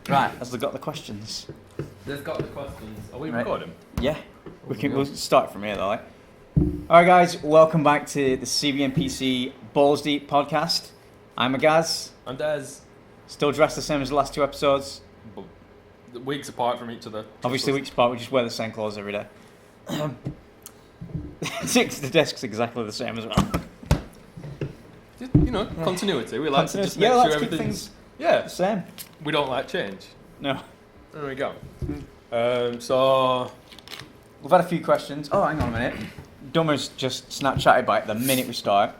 Right, has they got the questions? They've got the questions. Are we recording? Yeah. We'll start from here though. Like. Alright guys, welcome back to the CBNPC Balls Deep podcast. I'm Magaz. And Dez. Still dressed the same as the last two episodes. But weeks apart from each other. Obviously weeks apart, we just wear the same clothes every day. The desk's exactly the same as well. Just, continuity. We like to just make sure everything's the same. We don't like change. No. There we go. So we've had a few questions. Oh, hang on a minute. Dummer's just Snapchatted by it the minute we start.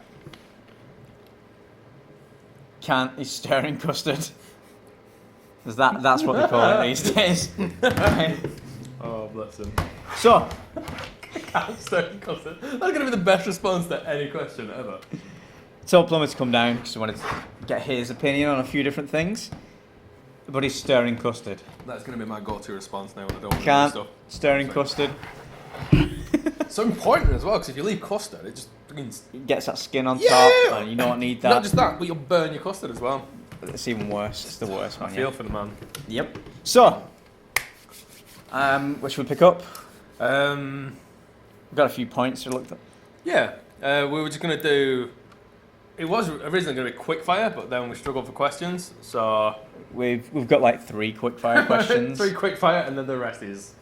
Can't is stirring custard. That's what they call it these days. Oh, bless him. So, Can't stirring custard. That's going to be the best response to any question ever. told Plumber to come down because I wanted to get his opinion on a few different things. But he's stirring custard. That's going to be my go-to response now when I don't want to do Can't stuff. stirring custard. So important as well, because if you leave custard, it just brings... It gets that skin on top, and you don't need that. Not just that, but you'll burn your custard as well. It's even worse. It's the worst one. I feel for the man. Yep. So, which we pick up? We've got a few points to look at. Yeah, we were just going to do... It was originally going to be quick fire, but then we struggled for questions, so... We've got like 3 quick fire questions. 3 quick fire, and then the rest is...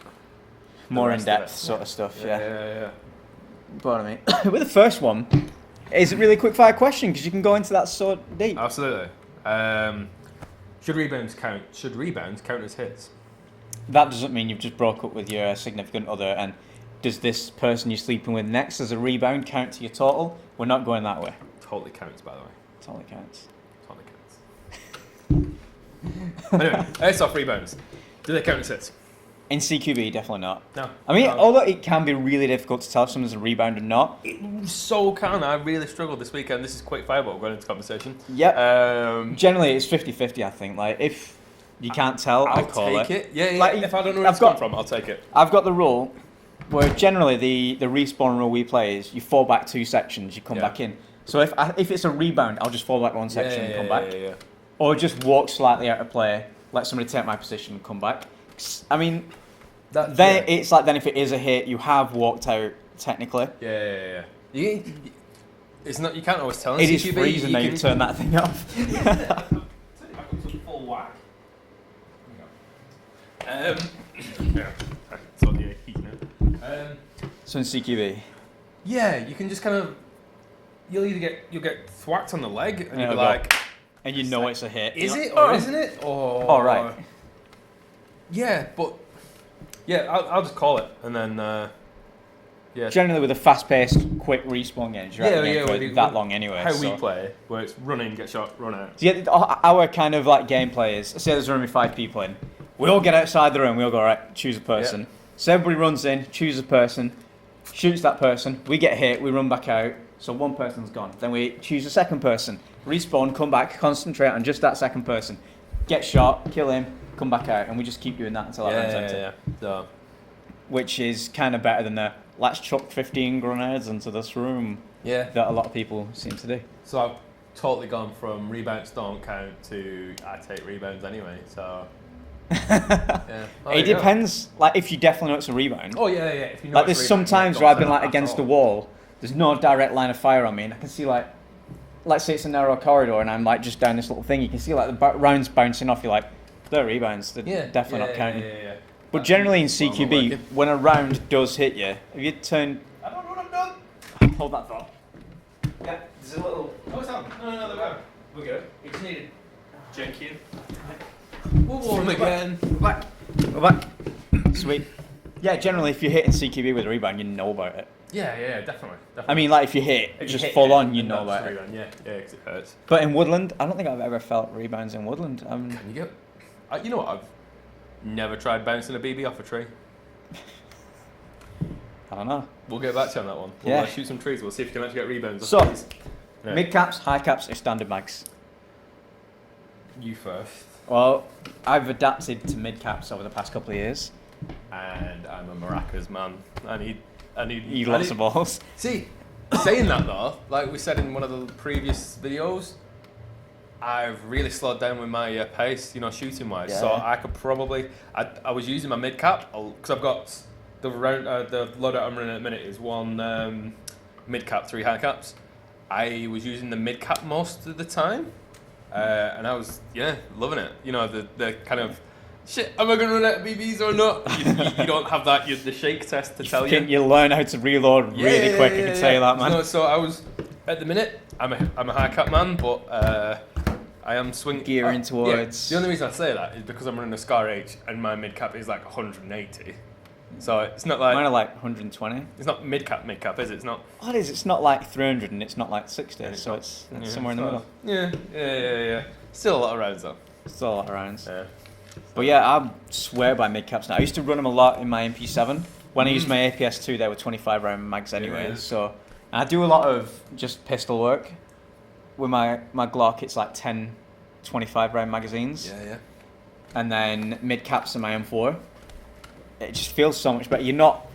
More in-depth sort of stuff, Yeah. But I mean, with the first one, is it really a quick fire question? Because you can go into that so deep. Absolutely. Should rebounds count as hits? That doesn't mean you've just broke up with your significant other, and does this person you're sleeping with next as a rebound count to your total? We're not going that way. Totally counts, by the way. Totally counts. Totally counts. Anyway, Airsoft rebounds. Do they count as hits? In CQB, definitely not. No. I mean, although it can be really difficult to tell if someone's a rebound or not. It so can. I really struggled this weekend. This is quick fire, but we're going into conversation. Yep. Generally, it's 50-50, I think. Like, if you can't tell, I'll call take it. Yeah. Like, if I don't know where it's come from, I'll take it. I've got the rule where generally the respawn rule we play is you fall back 2 sections, you come back in. So if it's a rebound, I'll just fall back 1 section and come back. Yeah. Or just walk slightly out of play, let somebody take my position and come back. I mean... It's like then if it is a hit, you have walked out technically. Yeah. It's not. You can't always tell. It is freezing now. You turn that thing off. Turn it back up to full whack. It's on the heat now. So in CQB. Yeah, you can just kind of. You'll get thwacked on the leg, and you'll be like, and you know it's a hit. Is it or isn't it? Or all right. Yeah, but. Yeah, I'll just call it, and then, Generally with a fast-paced, quick respawn games, you're for that long anyway. How we play, where it's run in, get shot, run out. Yeah, our kind of like gameplay is, say there's only 5 people in, we all get outside the room, we all go, right, choose a person. So everybody runs in, chooses a person, shoots that person, we get hit, we run back out, so 1 person's gone. Then we choose a second person, respawn, come back, concentrate on just that second person, get shot, kill him, come back out, and we just keep doing that until that runs empty. So. Which is kind of better than the let's chuck 15 grenades into this room that a lot of people seem to do. So I've totally gone from rebounds don't count to I take rebounds anyway, so... It depends, like if you definitely know it's a rebound. Oh yeah. If you know like there's sometimes where I've been like against the wall, there's no direct line of fire on me, and I can see like, let's say it's a narrow corridor and I'm like just down this little thing, you can see like the rounds bouncing off, you're like, they're rebounds, they're definitely not counting. Yeah. But generally in CQB, when a round does hit you, if you turn... I don't know what I've done. Hold that thought. Yeah, there's a little... Oh, it's on. No, there we go. We're good. We just needed... Jenkin. We'll warm again. We're back. Sweet. Yeah, generally if you hit in CQB with a rebound, you know about it. Yeah, definitely. I mean, like if you hit, just full on, you know about it. Yeah, because it hurts. But in Woodland, I don't think I've ever felt rebounds in Woodland. Can you get... you know what, I've never tried bouncing a BB off a tree. I don't know. We'll get back to you on that one. We'll shoot some trees, we'll see if you can actually get rebounds. So, mid caps, high caps, or standard mags? You first. Well, I've adapted to mid caps over the past couple of years. And I'm a maracas man. I need lots of balls. See, saying that though, like we said in one of the previous videos, I've really slowed down with my pace, shooting wise. Yeah. So I could probably, I was using my mid cap because I've got the loadout I'm running at the minute is one mid cap, 3 high caps. I was using the mid cap most of the time, and I was loving it. The kind of shit. Am I going to run out of BBs or not? You don't have that the shake test to tell you. You learn how to reload really quick. I can tell you that, man. No, so I was at the minute. I'm a high cap man, but I am swinging Gearing towards. The only reason I say that is because I'm running a Scar H and my mid cap is like 180. So it's not like Mine are like 120. It's not mid cap, is it? It's not. What is? It's not like 300 and it's not like 60. Yeah, it's so not. it's somewhere in the middle. Yeah. Still a lot of rounds though. Still a lot of rounds. Yeah. But yeah, I swear by mid caps now. I used to run them a lot in my MP7. When I used my APS2, they were 25 round mags anyway. Yeah. So and I do a lot of just pistol work. With my Glock, it's like 10, 25 round magazines. Yeah. And then mid caps in my M4. It just feels so much better. You're not.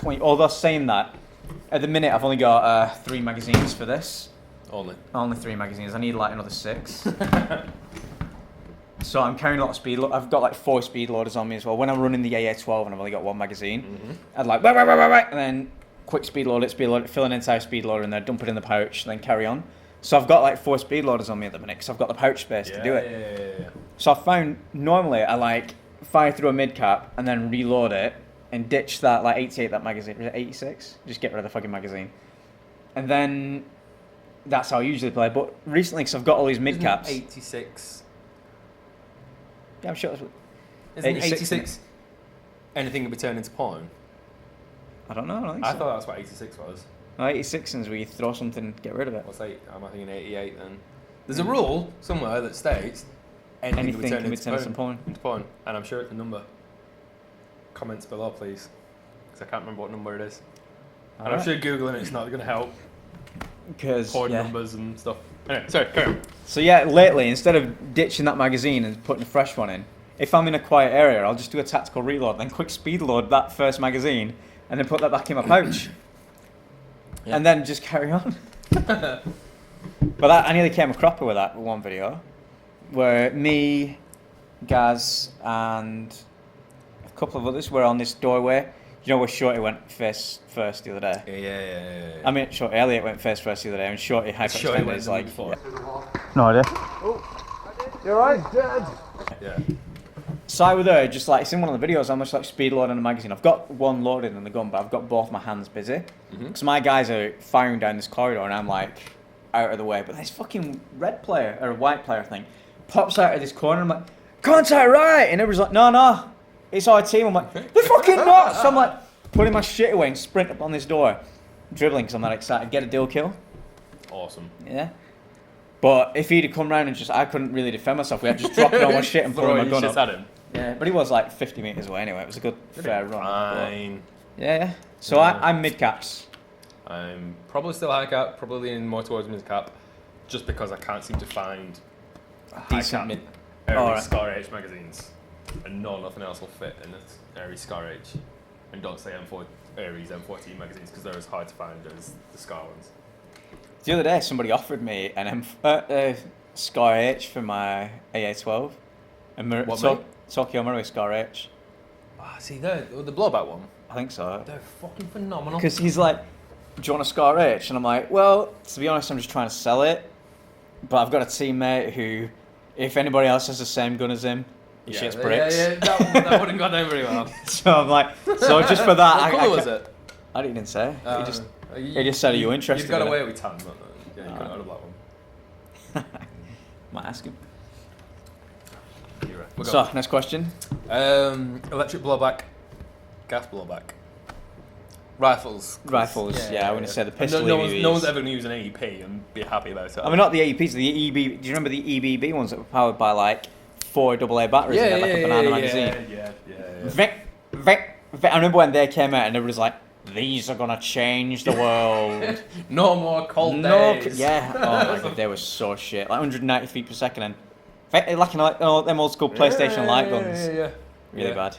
Although saying that, at the minute I've only got 3 magazines for this. Only 3 magazines. I need like another 6. So I'm carrying a lot of speed. I've got like 4 speed loaders on me as well. When I'm running the AA12 and I've only got 1 magazine, I'd like and then quick speed load it, fill an entire speed loader in there, dump it in the pouch, then carry on. So I've got like 4 speed loaders on me at the minute because I've got the pouch space to do it. Yeah. So I found normally I like fire through a mid cap and then reload it and ditch that like 88 that magazine. Was it 86? Just get rid of the fucking magazine. And then that's how I usually play. But recently, because I've got all these mid caps. 86. Yeah, I'm sure. Isn't 86 anything can be turned into porn? I don't know. I don't think I so. thought that's what 86 was. No, 86 is where you throw something and get rid of it. What's 8? Am I thinking 88 then? There's a rule somewhere that states anything can be turned into porn. And I'm sure it's a number. Comments below, please. Because I can't remember what number it is. And I'm sure Googling it's not going to help. Because Porn numbers and stuff. Anyway, sorry, carry on. So yeah, lately, instead of ditching that magazine and putting a fresh one in, if I'm in a quiet area, I'll just do a tactical reload, then quick speed load that first magazine, and then put that back in my pouch. Yeah. And then just carry on. But I nearly came a cropper with that one video, where me, Gaz, and a couple of others were on this doorway. You know where Shorty went face first the other day? Yeah. I mean, Shorty Elliot went face first the other day, and Shorty hyperextended is like... before. No idea. Oh, you're right, Dad. Yeah. So I was there, just like, it's in one of the videos, I'm just like speed loading a magazine. I've got one loaded in the gun, but I've got both my hands busy. Because my guys are firing down this corridor, and I'm like, out of the way. But this fucking red player, or white player, I think, pops out of this corner, and I'm like, contact right! And everyone's like, no, it's our team. I'm like, they're fucking not! So I'm like, putting my shit away and sprint up on this door, dribbling because I'm that excited, get a deal kill. Awesome. Yeah. But if he'd have come round and just, I couldn't really defend myself. We had to just drop it on my shit and pull my gun up. At him. Yeah, but he was like 50 metres away anyway. It was a good, fair run. Fine. Yeah. So I'm mid caps. I'm probably still high cap, probably leaning more towards mid cap, just because I can't seem to find Decent mid. Aries Scar H magazines, and nothing else will fit in it. Aries Scar H, and don't say Aries M14 magazines because they're as hard to find as the Scar ones. The other day, somebody offered me an Scar H for my AA12. Tokyo Murray Scar H. See, the blowback one. I think so. They're fucking phenomenal. Because he's like, do you want a Scar H? And I'm like, well, to be honest, I'm just trying to sell it. But I've got a teammate who, if anybody else has the same gun as him, he shits bricks. Yeah, that wouldn't go down very well. So I'm like, so just for that, What colour was it? I didn't say. He just said, are you interested? You've got in away it? with tan, but yeah, you got out of black one. Might ask him. You're right. So, next question. Electric blowback, gas blowback. Rifles. Yeah, I wouldn't say the pistol. No one's ever going to use an AEP and be happy about it. I mean, not the AEPs, the EBB. Do you remember the EBB ones that were powered by like 4 AA batteries and had like a banana magazine? Yeah. I remember when they came out and everybody was like, these are going to change the world. No more cold days. Yeah. Oh my god, they were so shit. Like 190 feet per second and like them old school PlayStation light guns. Yeah. Really bad.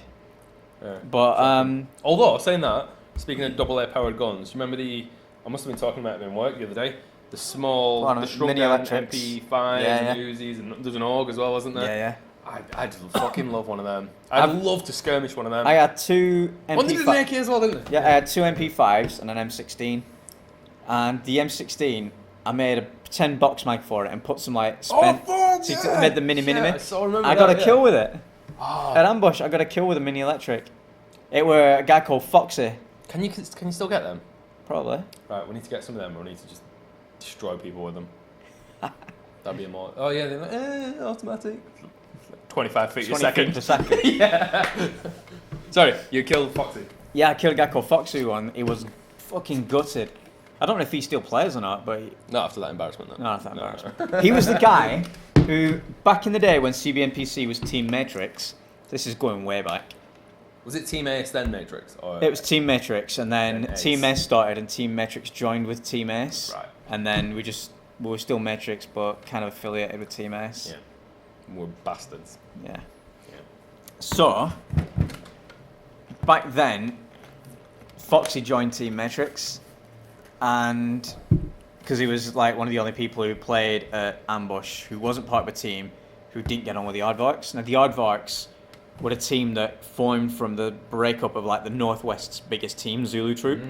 Yeah. But although saying that, speaking of AA powered guns, you remember I must have been talking about it in work the other day. the small, Well, the shrunk mini down electrics. MP5s Yeah, and Uzis, and there's an AUG as well, wasn't there? Yeah, I just fucking love one of them. I'd love to skirmish one of them. I had two One did an MP5. AK as well, didn't they? Yeah, I had two MP5s and an M16. And the M16, I made a 10 box mag for it and put some like spent. fuck, So yeah. I made the mini. I saw, remember I got that, a kill with it. Oh. At ambush, I got a kill with a mini electric. It were a guy called Foxy, Can you still get them? probably. Right, we need to get some of them, or we need to just destroy people with them. That'd be a more. Oh yeah, they're like, automatic. 25 feet a 20 second. feet per second. Yeah. Sorry, you killed Foxy. Yeah, I killed a guy called Foxy one. He was fucking gutted. I don't know if he still plays or not, but Not after that embarrassment, though. no, that's embarrassing. He was the guy who, back in the day when CBNPC was Team Matrix, this is going way back. Was it Team Ace then Matrix? Or It was Team Matrix, and then Ace. Team Ace started, and Team Matrix joined with Team Ace. Right. And then we were still Matrix, but kind of affiliated with Team Ace. Yeah. We're bastards. Yeah. Yeah. So, back then, Foxy joined Team Matrix, and because he was like one of the only people who played at Ambush who wasn't part of a team, who didn't get on with the Aardvarks. Now, the Aardvarks were a team that formed from the breakup of like the Northwest's biggest team, Zulu Troop.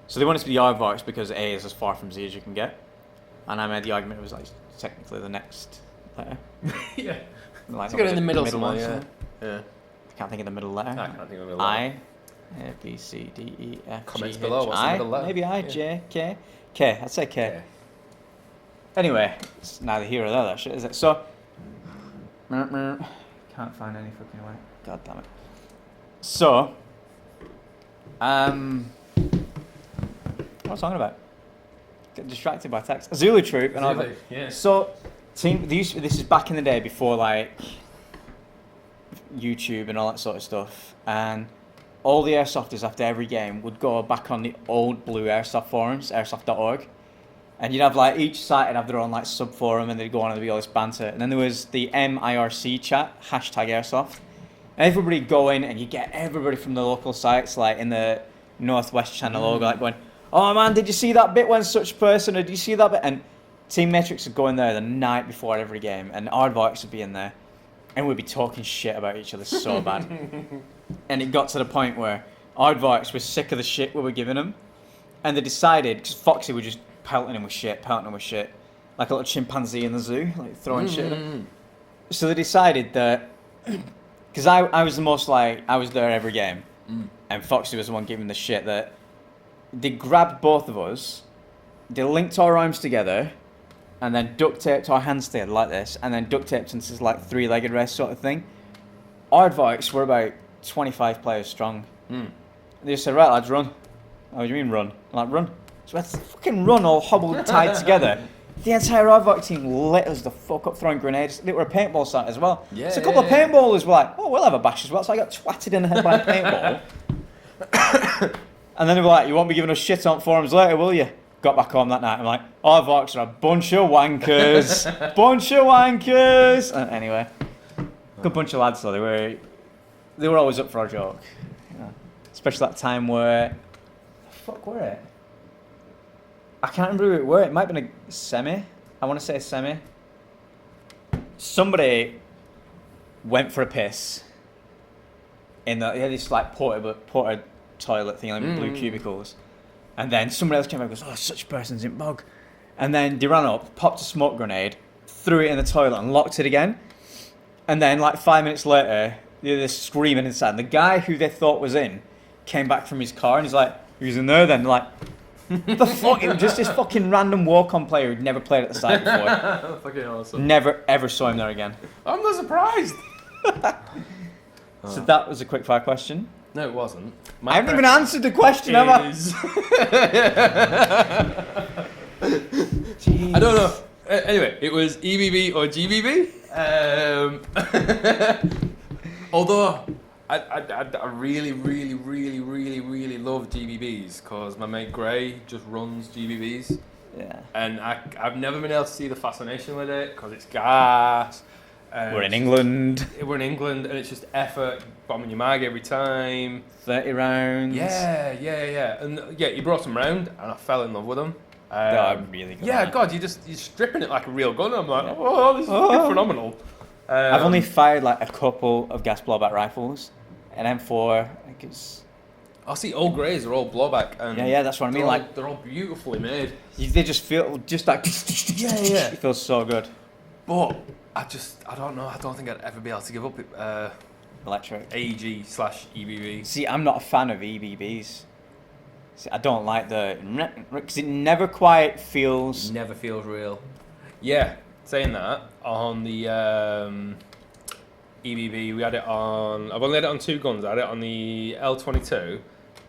So they wanted to be the Aardvarks because A is as far from Z as you can get. And I made the argument it was like technically the next letter. Yeah. Like Let's get in the middle one, somewhere, yeah. something. Yeah. I can't think of the middle letter. I can't think of a I, A, B, C, D, E, F, Comments G, below, H, what's the I. middle letter? Maybe I, Yeah. J, K. K, I'd say K. Yeah. Anyway, it's neither here or there, that shit, is it? So, can't find any fucking way. God damn it. So, what was I talking about? Get distracted by text. Zulu Troop and all that. Yeah. So, this is back in the day before like YouTube and all that sort of stuff, and all the airsofters after every game would go back on the old blue airsoft forums, airsoft.org, and you'd have like each site would have their own like sub forum, and they'd go on and there'd be all this banter, and then there was the MIRC chat #airsoft, and everybody go in and you get everybody from the local sites like in the Northwest channel all like going, oh man, did you see that bit when such person, or did you see that bit? And Team Matrix would go in there the night before every game, and Aardvarks would be in there, and we'd be talking shit about each other so bad. And it got to the point where Aardvarks were sick of the shit we were giving them, and they decided, because Foxy were just pelting him with shit, like a little chimpanzee in the zoo, like throwing shit at him. So they decided that, because I was the most like, I was there every game, and Foxy was the one giving the shit, that they grabbed both of us, they linked our arms together, and then duct taped our hands together like this, and then duct taped into this like three-legged race sort of thing. Aardvarks were about 25 players strong. They just said, right lads, run. Oh, what do you mean run? I'm like, run. So we had to fucking run all hobbled tied together. The entire Aardvark team lit us the fuck up throwing grenades. They were a paintball site as well. Yeah, so a couple of paintballers were like, oh, we'll have a bash as well. So I got twatted in the head by a paintball. And then they were like, you won't be giving us shit on forums later, will you? Got back home that night. I'm like, Aardvarks are a bunch of wankers. Bunch of wankers. Anyway, good bunch of lads though. They were always up for a joke. Yeah. Especially that time where, the fuck were it? I can't remember who it were. It might have been a semi. I want to say a semi. Somebody went for a piss in the, they had this like porta toilet thing, like blue cubicles. And then somebody else came over and goes, oh, such a person's in bog. And then they ran up, popped a smoke grenade, threw it in the toilet and locked it again. And then like 5 minutes later, they're screaming inside. And the guy who they thought was in came back from his car and he's like, who's in there then? Like, the fuck? It was just this fucking random walk-on player who'd never played at the site before. Fucking awesome. Never ever saw him there again. I'm not surprised. So that was a quick fire question. No, it wasn't. I haven't even answered the question, have I? I don't know. Anyway, it was EBB or GBB. Although I really love GBBs because my mate Gray just runs GBBs. Yeah. And I've never been able to see the fascination with it because it's gas. We're in England. We're in England, and it's just effort, bombing your mag every time. 30 rounds. Yeah. And yeah, he brought them round, and I fell in love with them. They're really good. Yeah, God, you're stripping it like a real gun. I'm like, oh, this is phenomenal. I've only fired like a couple of gas blowback rifles, an M4. I think it's. I see all greys are all blowback. And Yeah, that's what I mean. Like they're all beautifully made. they just feel just like. Yeah. It feels so good. But I don't know. I don't think I'd ever be able to give up Electric. AEG/EBB. See, I'm not a fan of EBBs. See, I don't like because it never quite feels. Never feels real. Yeah, saying that, on the EBB, we had it on. I've only had it on 2 guns. I had it on the L22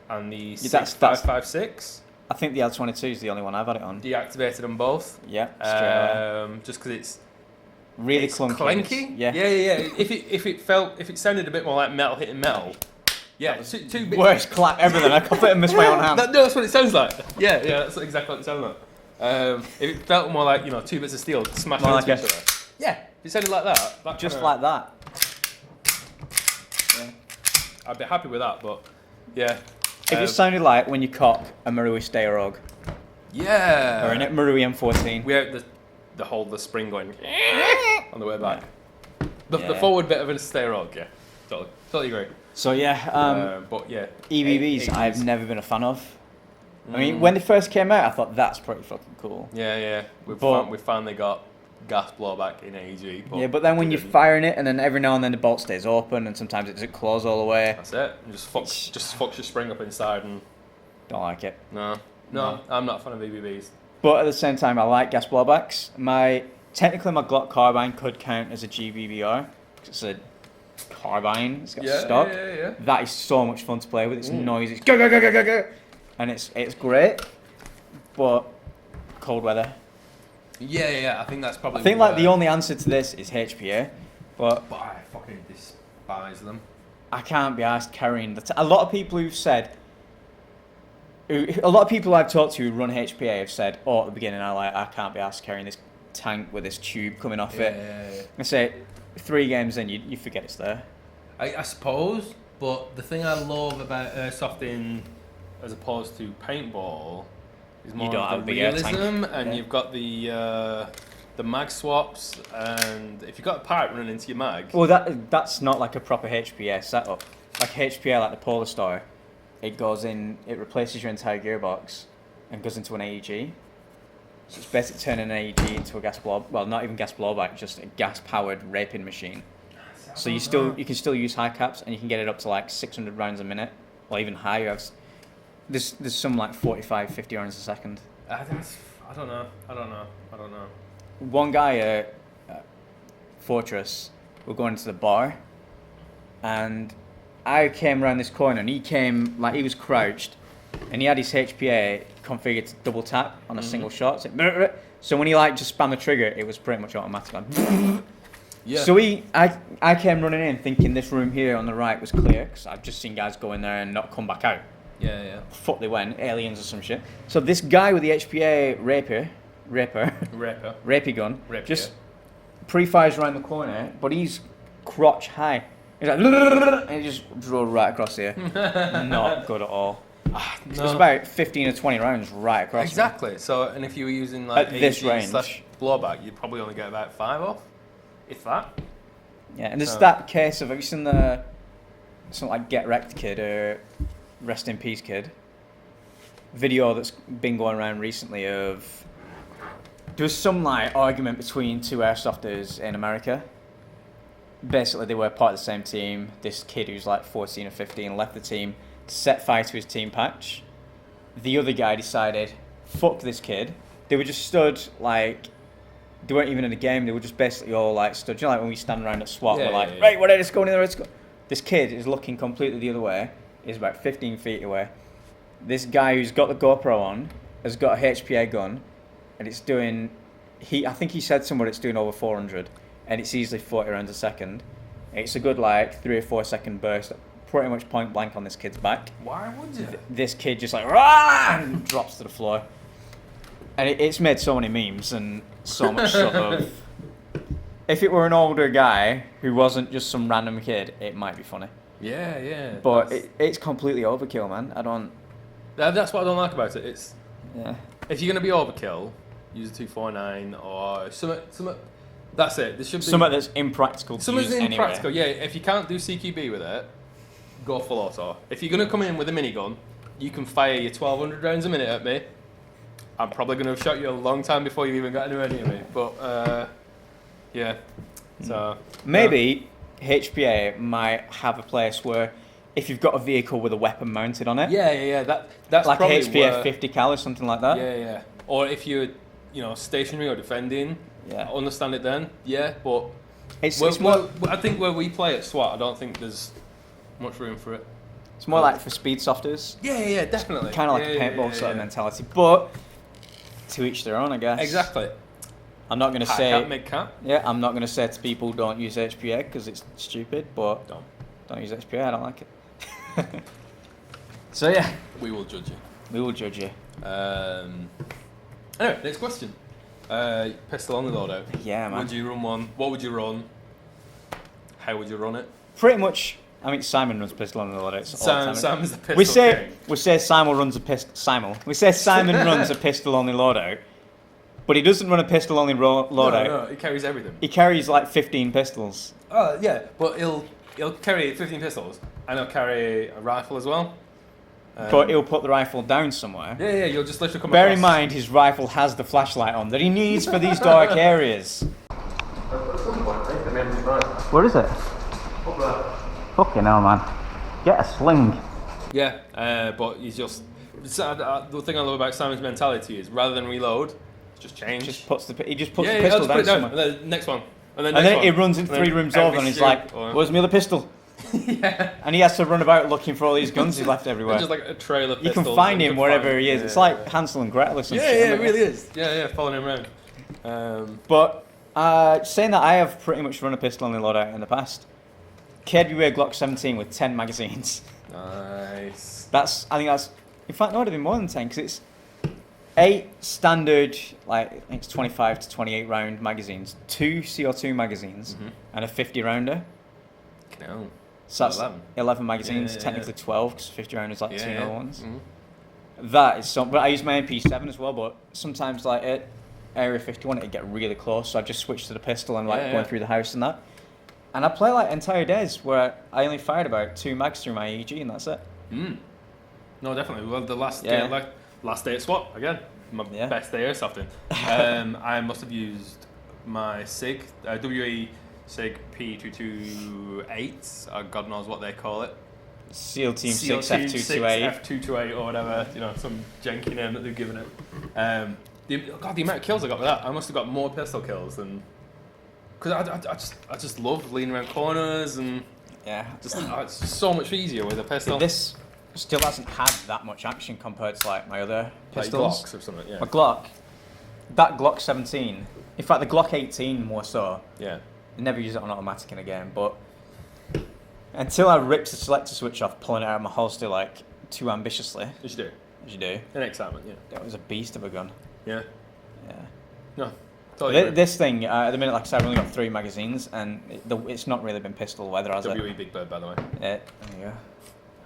and the 6556. I think the L22 is the only one I've had it on. Deactivated them both. Yeah, straight away. Just because it's really clunky. Clanky. Yeah. If it sounded a bit more like metal hitting metal. Yeah, two bits. Worst clap ever. Then I completely missed my own hand. No, that's what it sounds like. Yeah, that's exactly what it sounds like. If it felt more like 2 bits of steel smashing into each other. Yeah, if it sounded like that Just like that. Yeah. I'd be happy with that, but yeah. If it sounded like when you cock a Marui Steyerog. Yeah. Or an Marui M14. We had the spring going on the way back. The forward bit of a Steyerog, yeah. Totally agree. So yeah, but yeah. EBBs I've never been a fan of. I mean, when they first came out, I thought that's pretty fucking cool. Yeah. We finally got gas blowback in AEG. But then when you're firing it, and then every now and then the bolt stays open, and sometimes it doesn't close all the way. That's it. And just fucks your spring up inside, and don't like it. No, I'm not a fan of EBBs. But at the same time, I like gas blowbacks. Technically my Glock carbine could count as a GBBR. It's a carbine. It's got stock. Yeah. That is so much fun to play with. It's noisy. It's go, and it's great. But cold weather. Yeah. I think that's probably. I think like the only answer to this is HPA, but I fucking despise them. I can't be asked carrying a lot of people who've said. A lot of people I've talked to who run HPA have said, at the beginning, I can't be asked carrying this tank with this tube coming off it. Yeah. I say 3 games in, you forget it's there. I suppose, but the thing I love about airsofting as opposed to paintball is more of the realism, and you've got the mag swaps, and if you've got a pipe running into your mag. Well, that's not like a proper HPA setup. Like HPA, like the Polar Star, it replaces your entire gearbox and goes into an AEG. So it's basically turning an AEG into a gas blow. Well, not even gas blowback, just a gas-powered raping machine. So you can still use high caps, and you can get it up to like 600 rounds a minute, or even higher. There's some like 45, 50 rounds a second. I don't know. One guy at Fortress, we're going to the bar, and I came around this corner, and he was crouched, and he had his HPA configured to double tap on a single shot. So when he just spammed the trigger, it was pretty much automatic. Yeah. So I came running in thinking this room here on the right was clear, because I've just seen guys go in there and not come back out. Yeah. Fuck they went, aliens or some shit. So this guy with the HPA rapey gun, just pre-fires around the corner, but he's crotch high. He's like, and he just drove right across here. Not good at all. It was about 15 or 20 rounds right across. Exactly. Me. So, and if you were using like at this range blowback, you'd probably only get about 5 off, if that. Yeah, and there's that case of, have you seen something like Get Wrecked Kid or Rest in Peace Kid video that's been going around recently of there was some argument between 2 airsofters in America. Basically, they were part of the same team. This kid who's 14 or 15 left the team to set fire to his team patch. The other guy decided, fuck this kid. They were just stood they weren't even in the game. They were just basically all stood. You know, when we stand around at SWAT, we're right, where let's go in there. Let's go. This kid is looking completely the other way. He's about 15 feet away. This guy who's got the GoPro on has got a HPA gun, and it's doing. I think he said somewhere it's doing over 400. And it's easily 40 rounds a second. It's a good 3 or 4 second burst, pretty much point blank on this kid's back. Why would you? This kid just rah! And drops to the floor. And it's made so many memes and so much sort of. If it were an older guy who wasn't just some random kid, it might be funny. Yeah. But it's completely overkill, man. I don't. That's what I don't like about it. if you're gonna be overkill, use a 249 or something. That's it. There should be something that's impractical to use anyway. Impractical, yeah. If you can't do CQB with it, go full auto. If you're gonna come in with a minigun, you can fire your 1,200 rounds a minute at me. I'm probably gonna have shot you a long time before you even got anywhere near me. But yeah. So maybe HPA might have a place where if you've got a vehicle with a weapon mounted on it. Yeah. That's like probably HPA where, 50 cal or something like that. Yeah. Or if you're, stationary or defending. Yeah. I understand it then. Yeah, but It's more. I think where we play at SWAT, I don't think there's much room for it. It's more like for speed softers. Yeah, definitely. Kind of like a paintball sort of mentality, but to each their own, I guess. Exactly. I'm not going to say. Can't make cat. Yeah, I'm not going to say to people don't use HPA because it's stupid, but don't use HPA. I don't like it. So yeah, we will judge you. We will judge you. Anyway, next question. Pistol only loadout. Yeah, man. Would you run one? What would you run? How would you run it? Pretty much. I mean, Simon runs pistol only loadout. Sam's the pistol we say Simon runs a pistol. We say Simon runs a pistol only loadout, but he doesn't run a pistol only loadout. No, he carries everything. He carries like 15 pistols. Oh yeah, but he'll carry 15 pistols and he'll carry a rifle as well. But he'll put the rifle down somewhere. Yeah, you'll just literally come Bear across. in mind, his rifle has the flashlight on that he needs for these dark areas. Where is it? Fucking hell, man. Get a sling. Yeah, but he's just... the thing I love about Simon's mentality is rather than reload, just change. He just puts the pistol I'll down just put it down. somewhere. And then next one. And And then then he runs in 3 rooms over and he's like, where's my other pistol? Yeah. And he has to run about looking for all these guns he's left everywhere. Just like a trail of You pistols. can find him wherever he is. It's like Hansel and Gretel or something. Yeah, it really is. Yeah, following him around. But saying that, I have pretty much run a pistol only loadout in the past. KWA Glock 17 with 10 magazines. Nice. I think that's, in fact, no, it'd have been more than 10 because it's 8 standard, like I think it's 25 to 28 round magazines, 2 CO2 magazines, and a 50 rounder. No. So that's 11 magazines, Yeah. technically 12 because 50 rounders like 2 other ones. Mm-hmm. That is something. But I use my MP7 as well. But sometimes like at Area 51, it'd get really close, so I just switch to the pistol and going through the house and that. And I play like entire days where I only fired about 2 mags through my EG and that's it. No, definitely. Well, the last day at SWAT again, my best day airsofting. I must have used my SIG, WE SIG P228. God knows what they call it. SEAL Team 6 Team F228. F228 or whatever, some janky name that they've given it. The amount of kills I got with that, I must have got more pistol kills than... Because I just love leaning around corners and... Yeah. It's so much easier with a pistol. This still hasn't had that much action compared to like my other pistols. Like Glocks or something, yeah. My Glock, that Glock 17, in fact the Glock 18 more so. Yeah. I never use it on automatic in a game, but until I ripped the selector switch off, pulling it out of my holster like too ambitiously. As you do. As you do. An excitement, yeah. That was a beast of a gun. Yeah. Yeah. No. Totally This thing, at the minute, like I said, I've only got 3 magazines, and it's not really been pistol weather, has it? WE Big Bird, by the way. Yeah, there you go.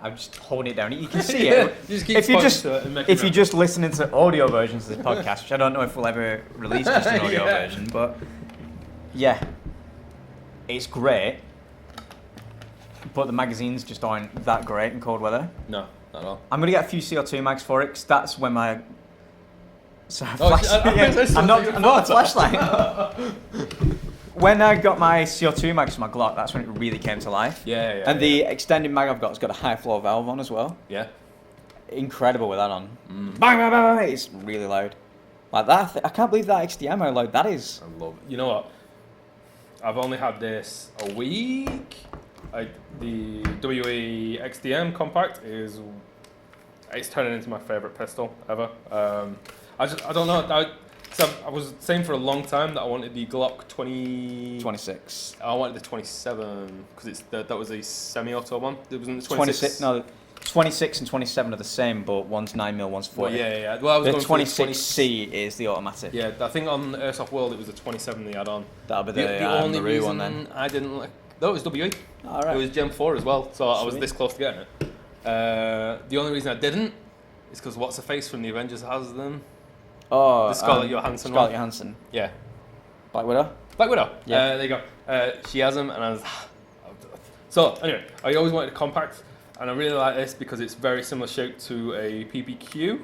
I'm just holding it down. You can see it. If you're just listening to audio versions of this podcast, which I don't know if we'll ever release just an audio version, but yeah, it's great. But the magazines just aren't that great in cold weather. No, not at all. I'm gonna get a few CO2 mags for it, 'cause that's when my I'm not a flashlight. When I got my CO2 mags for my Glock, that's when it really came to life. Yeah. And the extended mag I've got has got a high flow valve on as well. Yeah. Incredible with that on. Bang, bang, bang, bang. It's really loud. Like that, I can't believe that XDM how loud that is. I love it. You know what? I've only had this a week. The WE XDM compact it's turning into my favourite pistol ever. I don't know. I was saying for a long time that I wanted the Glock 26. I wanted the 27 because that was a semi-auto one. It wasn't the 26. No, 26 and 27 are the same, but one's 9mm, one's 40. Well, yeah. Well, I was the going 26C is the automatic. Yeah, I think on Airsoft World it was the 27 they had on. That'll be the only Maru reason one then. I didn't like. No, it was WE. All right. It was Gen 4 as well, so I was Sweet. this close to getting it. The only reason I didn't is because What's-Her-Face from the Avengers has them. Oh, The Scarlett Johansson Scarlett one. Johansson. Yeah. Black Widow? Black Widow. Yeah. There you go. She has them, and I was. So anyway, I always wanted a compact, and I really like this because it's very similar shape to a PPQ.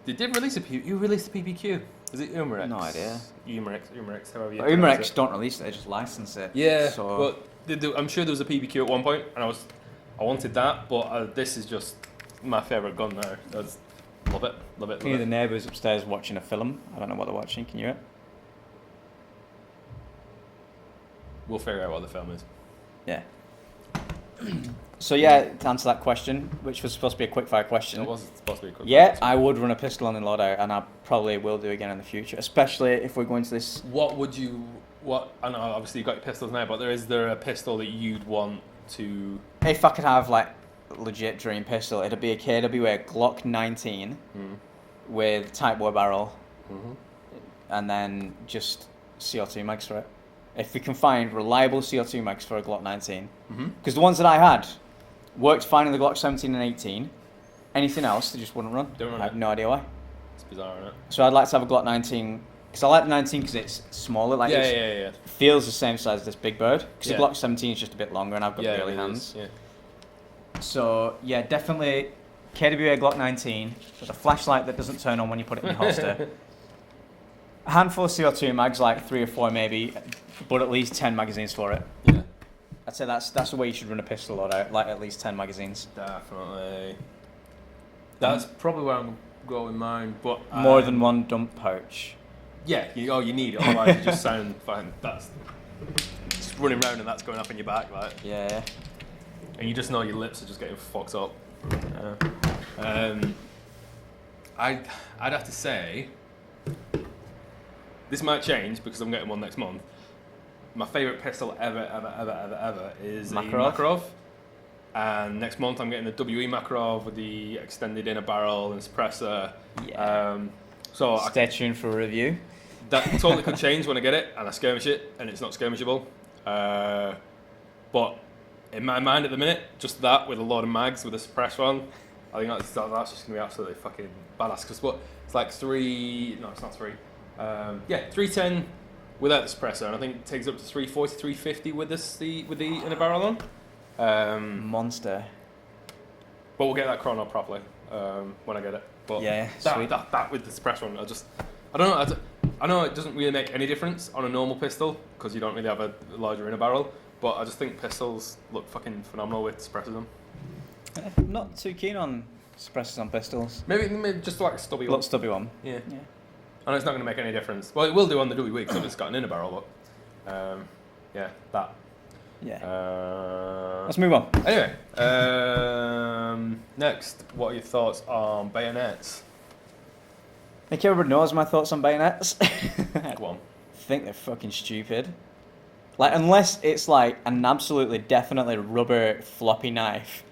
They did release You released the PPQ. Is it Umarex? No idea. Umarex, however you But pronounce Umarex it. don't release it, they just license it. Yeah, So but I'm sure there was a PPQ at one point, and I wanted that, but this is just my favourite gun now. I just love it, love it, I hear love the it. neighbours upstairs watching a film. I don't know what they're watching. Can you hear it? We'll figure out what the film is. Yeah. So yeah, to answer that question, which was supposed to be a quickfire question. It wasn't supposed to be a quick Yeah, question. I would run a pistol on the loadout, and I probably will do again in the future, especially if we're going to this. What would you? I know obviously you've got your pistols now, but is there a pistol that you'd want to? If I could have like a legit dream pistol, it'd be a KWA Glock 19 with Type bore barrel, and then just CO2 mags for it. If we can find reliable CO2 mags for a Glock 19, because the ones that I had worked fine in the Glock 17 and 18. Anything else, they just wouldn't run. Don't run I have it. no idea why. It's bizarre, isn't it? So I'd like to have a Glock 19, because I like the 19 because it's smaller, like it feels the same size as this big bird. Because Yeah. the Glock 17 is just a bit longer, and I've got Yeah, girly it hands. is, yeah. So yeah, definitely KWA Glock 19 with a flashlight that doesn't turn on when you put it in your holster. A handful of CO2 mags, like 3 or 4 maybe, but at least 10 magazines for it. Yeah. I'd say that's the way you should run a pistol loadout, like at least 10 magazines. Definitely. That's probably where I'm going mine, but More than one dump pouch. Yeah, you need it, otherwise you just sound fine. That's just running around and that's going up in your back, like, Yeah. and you just know your lips are just getting fucked up. I'd have to say this might change because I'm getting one next month. My favourite pistol ever is a Makarov? Makarov. And next month I'm getting the WE Makarov with the extended inner barrel and suppressor. Yeah. So Stay tuned for a review. that totally could change when I get it and I skirmish it and it's not skirmishable. But in my mind at the minute, just that with a load of mags with a suppressed one, I think that's just going to be absolutely fucking badass. Because it's like 3, no, it's not 3. 310 without the suppressor, and I think it takes up to 340, 350 with the inner barrel on. Monster. But we'll get that chrono properly when I get it. But Yeah, sweet. that with the suppressor one, I don't know. I know it doesn't really make any difference on a normal pistol because you don't really have a larger inner barrel. But I just think pistols look fucking phenomenal with suppressors on. I'm not too keen on suppressors on pistols. Maybe just like a stubby one. Little stubby one. Yeah. I know it's not going to make any difference. Well, it will do on the WE because it's got an inner barrel, but that. Yeah. Let's move on. Anyway, next, what are your thoughts on bayonets? I think everybody knows my thoughts on bayonets. Go on. I think they're fucking stupid. Like, unless it's like an absolutely definitely rubber floppy knife.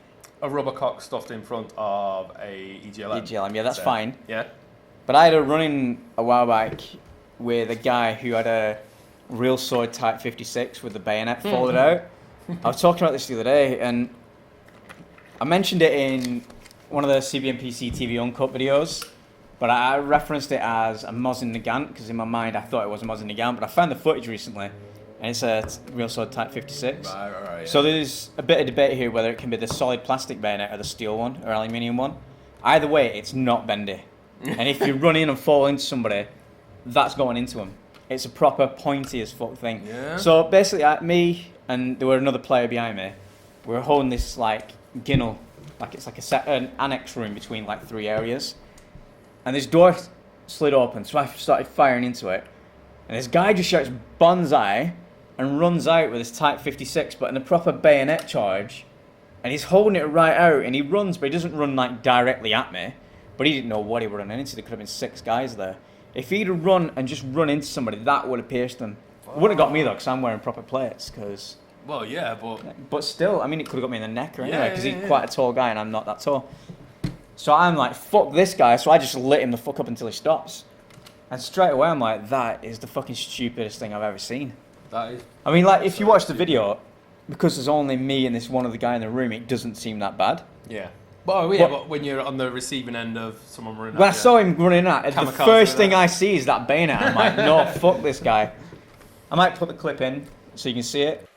A rubber cock stuffed in front of a EGLM. EGLM, yeah, that's fine. Yeah. But I had a run-in a while back with a guy who had a real sword Type 56 with the bayonet folded out. I was talking about this the other day, and I mentioned it in one of the CBMPC TV Uncut videos, but I referenced it as a Mosin Nagant, because in my mind I thought it was a Mosin Nagant, but I found the footage recently, and it's a real sword Type 56. Right, yeah. So there's a bit of debate here whether it can be the solid plastic bayonet or the steel one, or aluminium one. Either way, it's not bendy. And if you run in and fall into somebody, that's going into them. It's a proper pointy as fuck thing. Yeah. So basically, me and there were another player behind me. We were holding this like ginnel, like it's like an annex room between like 3 areas. And this door slid open, so I started firing into it. And this guy just shouts "Bonsai" and runs out with his Type 56, but in a proper bayonet charge. And he's holding it right out, and he runs, but he doesn't run like directly at me. But he didn't know what he was running into. There could have been 6 guys there. If he'd have run and just run into somebody, that would have pierced them. It wouldn't have got me though, because I'm wearing proper plates. Well, yeah, But still, I mean, it could have got me in the neck or anyway, because yeah, he's quite a tall guy and I'm not that tall. So I'm like, fuck this guy. So I just lit him the fuck up until he stops. And straight away I'm like, that is the fucking stupidest thing I've ever seen. that is. I mean, like, if you watch the video, because there's only me and this one other guy in the room, it doesn't seem that bad. Yeah. But when you're on the receiving end of someone running When I at you. saw him running at it, the Kamikaze first with thing that. I see is that bayonet. I'm like, no, fuck this guy. I might put the clip in so you can see it.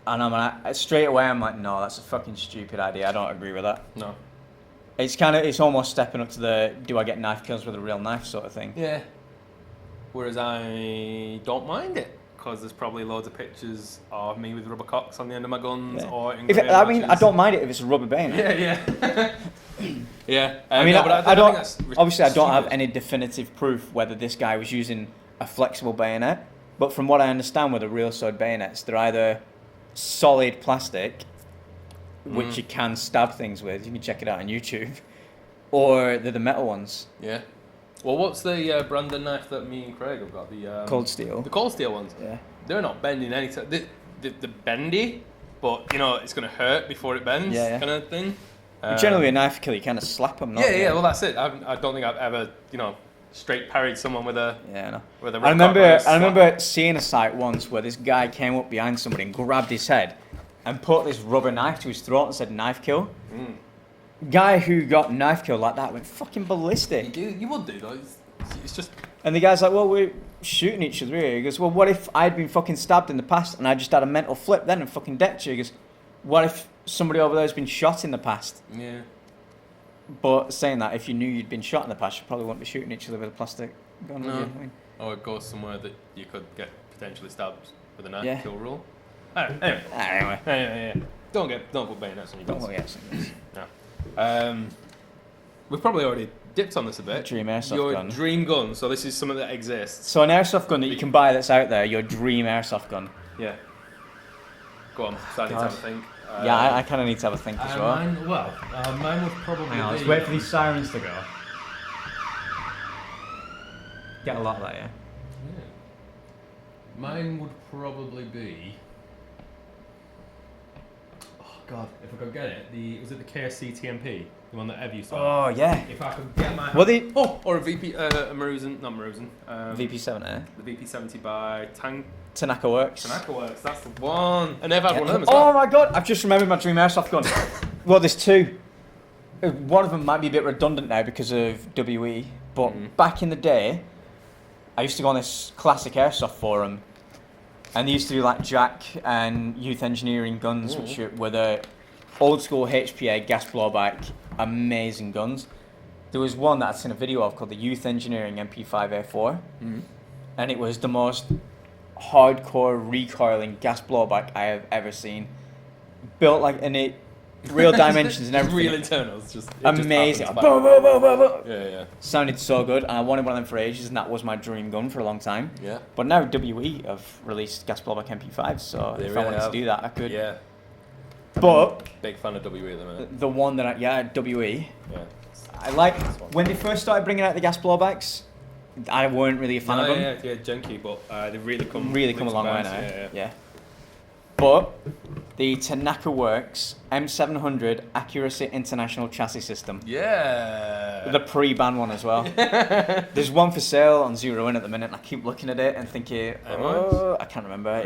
And I'm like, straight away, I'm like, no, that's a fucking stupid idea. I don't agree with that. No. It's almost stepping up to the do I get knife kills with a real knife sort of thing. Yeah. Whereas I don't mind it, because there's probably loads of pictures of me with rubber cocks on the end of my guns, Yeah. or I don't mind it if it's a rubber bayonet. Yeah. Yeah. I mean, no, but I think don't. that's Obviously, I don't have stupid. any definitive proof whether this guy was using a flexible bayonet. But from what I understand with the real sword bayonets, they're either solid plastic, which you can stab things with. You can check it out on YouTube, or they're the metal ones, Yeah. Well, what's the brand of knife that me and Craig have got? The cold steel. The cold steel ones. Yeah. They're not bending any time. They're bendy, but you know it's gonna hurt before it bends, Yeah, yeah. kind of thing. Generally, a knife kill, you kind of slap them. Yeah. Well, that's it. I don't think I've ever, straight parried someone with a Yeah, I know. with a. I remember seeing a sight once where this guy came up behind somebody and grabbed his head and put this rubber knife to his throat and said knife kill. Guy who got knife kill like that went fucking ballistic. You would do though. It's just. And the guy's like, well, we're shooting each other here. He goes, well, what if I'd been fucking stabbed in the past and I just had a mental flip then and fucking decked you? He goes, what if somebody over there's been shot in the past? Yeah. But saying that, if you knew you'd been shot in the past, you probably wouldn't be shooting each other with a plastic gun. would No. you? I mean, Or go somewhere that you could get potentially stabbed with a knife Yeah. kill rule. Anyway. anyway, Yeah. Don't put bayonets on your don't guns. worry, yes. No. We've probably already dipped on this a bit. Dream airsoft Your gun. dream gun. So this is something that exists. So an airsoft gun that you can buy that's out there, your dream airsoft gun. Yeah. Go on. So I need to have a think. Yeah, I kind of need to have a think as well. Mine would probably Hang on, let's wait for these sirens to go. Get a lot of that, yeah? Mine would probably be. Oh God, if I could get it, was it the KSC TMP, the one that Ev used to have? Oh, yeah. If I could get my. Well, the or a VP, a Maruzen, not Maruzen. VP7, eh? The VP70 by Tanaka Works. Tanaka Works. That's the one. And they've had Yeah. one of them as Oh well. my god, I've just remembered my dream airsoft gun. Well, there's two. One of them might be a bit redundant now because of WE, but back in the day, I used to go on this classic airsoft forum, and they used to do like Jack and Youth Engineering guns, which were the old school HPA gas blowback, amazing guns. There was one that I'd seen a video of called the Youth Engineering MP5A4, and it was the most hardcore recoiling gas blowback I have ever seen. Built like real dimensions and everything. Real internals, just Amazing. Just Boom, boom, boom, boom, boom. yeah. Sounded so good, and I wanted one of them for ages, and that was my dream gun for a long time. Yeah. But now WE have released gas blowback MP5s, so They if I really wanted have. to do that, I could. Yeah. But Big fan of WE at the minute. the one that WE, Yeah. I like when they first started bringing out the gas blowbacks. I weren't really a fan of them. Yeah, junky, but they've really come A long way now. Yeah. But the Tanaka Works M700 Accuracy International Chassis System. Yeah. The pre-ban one as well. There's one for sale on Zero In at the minute, and I keep looking at it and thinking, I can't remember.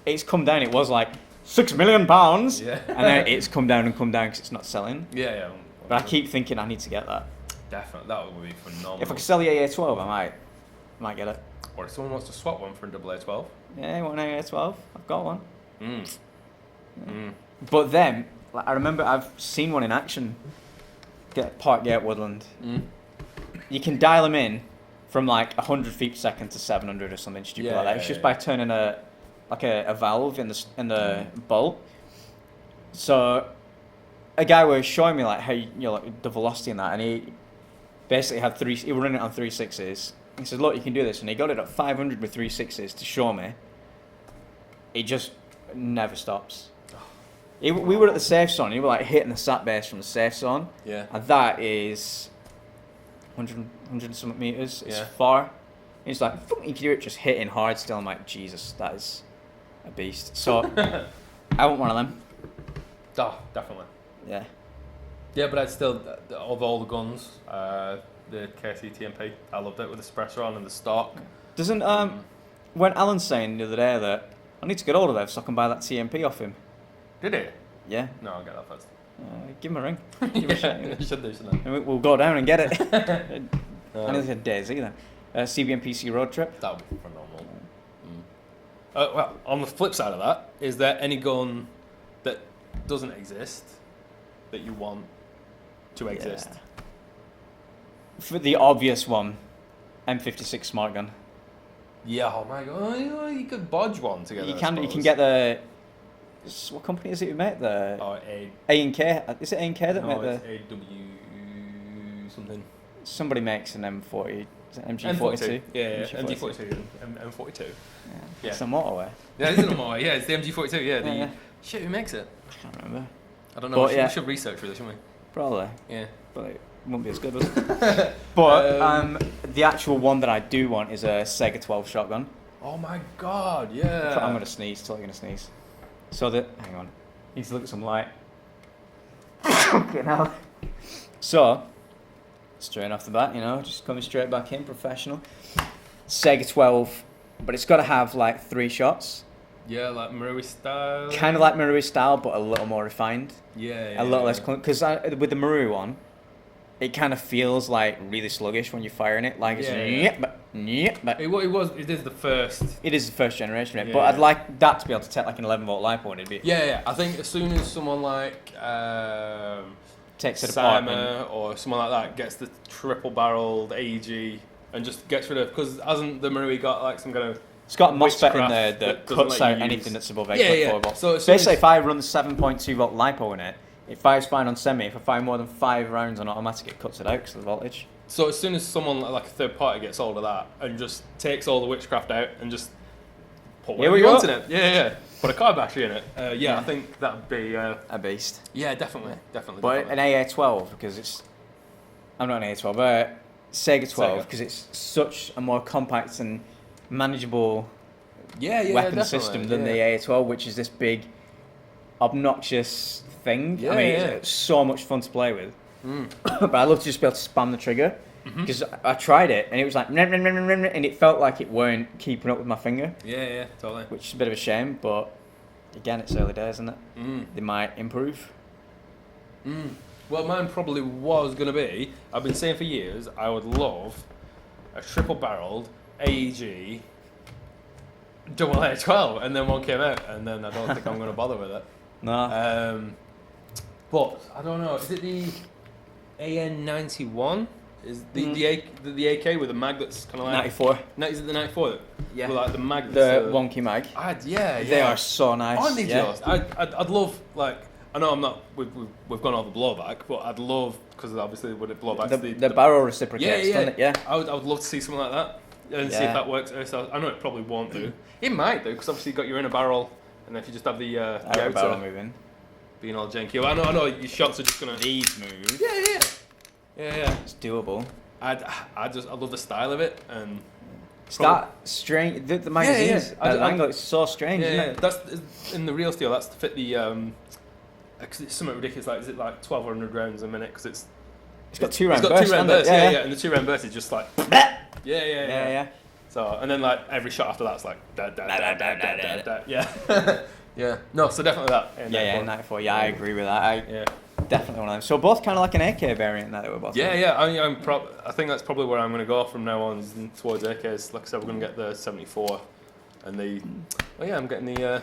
It's come down. It was like £6 million, Yeah. and then it's come down because it's not selling. Yeah. But I keep thinking I need to get that. Definitely, that would be phenomenal. If I could sell the AA12, I might get it. Or if someone wants to swap one for an AA12. Yeah, you want an AA12? I've got one. But then, like, I remember I've seen one in action. Parkgate Woodland. You can dial them in from like 100 feet per second to 700 or something stupid like that. It's just by turning a valve in the bolt. So a guy was showing me like how like the velocity in that, and he basically had he was running it on 3.6s. He said, "Look, you can do this," and he got it at 500 with 3.6s to show me. It just never stops. We were at the safe zone. You were like hitting the sat base from the safe zone. Yeah. And that is 100 and something meters. It's far. And it's like, you can do it just hitting hard still. I'm like, Jesus, that is a beast. So, I want one of them. Oh, definitely. Yeah. Yeah, but I'd still, of all the guns, the KSE TMP. I loved it with the suppressor on and the stock. Doesn't when Alan's saying the other day that I need to get hold of Ev so I can buy that TMP off him. Did it? Yeah. No, I'll get that first. Give him a ring. Give him a shout. You should do, shouldn't I? And we'll go down and get it. I didn't say Dez either. CB and PC road trip. That would be phenomenal. Well, on the flip side of that, is there any gun that doesn't exist that you want to exist? Yeah. For the obvious one, M56 smart gun. Yeah, oh my god, you could bodge one together. You can get the. What company is it who make the? Oh, A&K. Is it A&K that make the? It's AW something. Somebody makes an M40. Is it MG42? M42. Yeah, MG42. MG42. M42. Yeah. It's a motorway. Yeah, it's a motorway. Yeah, it's the MG42. Yeah, Yeah. Shit, who makes it? I can't remember. I don't know. But We should research for this, shouldn't we? Probably. Yeah. But it won't be as good, will it? But the actual one that I do want is a Sega 12 shotgun. Oh my god, yeah. I'm gonna sneeze. Totally gonna sneeze. So that, hang on. Need to look at some light. Fucking hell. So, straight off the bat, just coming straight back in, professional. Sega 12, but it's got to have like 3 shots. Yeah, like Marui style. Kind of like Marui style, but a little more refined. Yeah. A little less, because with the Marui one, it kind of feels like really sluggish when you're firing it. Like it's It is the first. It is the first generation, right? Yeah. But I'd like that to be able to take like an 11 volt lipo and it'd be Yeah. I think as soon as someone like takes it apart. Simon or someone like that gets the triple barreled AEG and just gets rid of, because hasn't the Marui got like some kind of. It's got a MOSFET in there Witchcraft that doesn't cuts let out you anything use- that's above 8.4 volts. So as soon Basically, as- if I run the 7.2 volt lipo in it, it fires fine on semi. If I fire more than 5 rounds on automatic, it cuts it out because of the voltage. So as soon as someone like a third party gets hold of that and just takes all the witchcraft out and just put whatever we you go. want in it, yeah, put a car battery in it, I think that'd be A beast. yeah, definitely. But an AA12, because it's... I'm not an AA12, but Sega 12, because it's such a more compact and manageable weapon system than the AA12, which is this big, obnoxious thing. Yeah, I mean, yeah. it's so much fun to play with. But I love to just be able to spam the trigger, because I tried it and it was like, and it felt like it weren't keeping up with my finger, Yeah, totally. which is a bit of a shame, but again, it's early days, isn't it? They might improve. Well, mine probably was going to be, I've been saying for years, I would love a triple barreled AEG double A12, and then one came out, and then I don't think I'm going to bother with it. No. But I don't know. Is it the AN91? Is the AK with the mag that's kind of like 94. Is it the 94? Yeah. With like the mag. The That's wonky mag. yeah. They are so nice. Aren't they yeah. just? I'd love, like, I know I'm not. We've gone over blowback, but I'd love, because obviously would it blow back The barrel reciprocates, doesn't it? Yeah. I would love to see something like that and see if that works. So I know it probably won't do. It might do, because obviously you've got your inner barrel, and if you just have the Outer barrel moving. being all janky. I know your shots are just gonna. These move. Yeah. It's doable. I love the style of it, and It's that strange. The magazines, Yeah. the angle, it's so strange, isn't it? That's in the real steel. That's to fit the because it's something ridiculous. Like, is it like 1,200 rounds a minute? Because it's got 2 round It's got bursts, 2 round hasn't it? bursts. Yeah, and the 2 round burst is just like yeah. So and then like every shot after that's like yeah. Yeah. No, so definitely that. Yeah, 94. Yeah, I agree with that. Yeah. Definitely one of them. So both kind of like an AK variant that we're both. Yeah. I think that's probably where I'm going to go from now on, is towards AKs. Like I said, we're going to get the 74 and the. Oh yeah, I'm getting the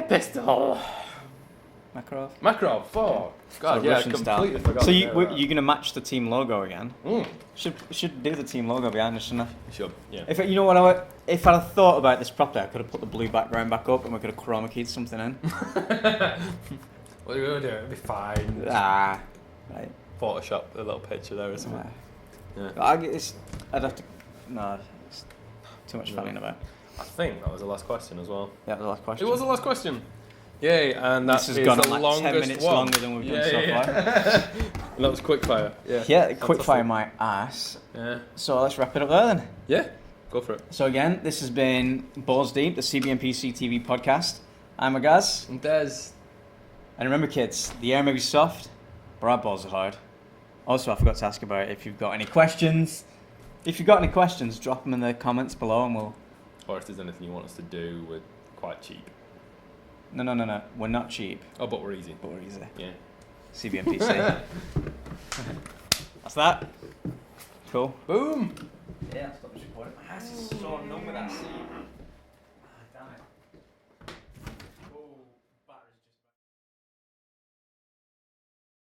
pistol. Makarov. Oh God, So yeah, I Russian completely style. forgot. So you're gonna match the team logo again? Mm. Should do the team logo behind us, shouldn't I? Sure. Yeah. If you know what if I'd have thought about this properly, I could have put the blue background back up and we could have chroma keyed something in. What are you going to do? It'll be fine. Right. Photoshop a little picture there or something. Yeah. I'd have to. No, it's too much fanning about. I think that was the last question as well. Yeah, the last question. It was the last question. Yay, and that This has is gone the on like longest 10 minutes one. longer than we've done so far. And that was quick fire. Yeah. Yeah, quick fire my ass. Yeah. So let's wrap it up there then. Yeah. Go for it. So again, this has been Balls Deep, the CBNPC TV podcast. I'm Magaz. And Dez. And remember kids, the air may be soft, but our balls are hard. Also, I forgot to ask about if you've got any questions. If you've got any questions, drop them in the comments below and we'll... Or if there's anything you want us to do, we're quite cheap. No. We're not cheap. Oh, but we're easy. But we're easy. Yeah. CBMPC. That's that. Cool. Boom! Yeah, stop this recording. My ass is so numb with that scene.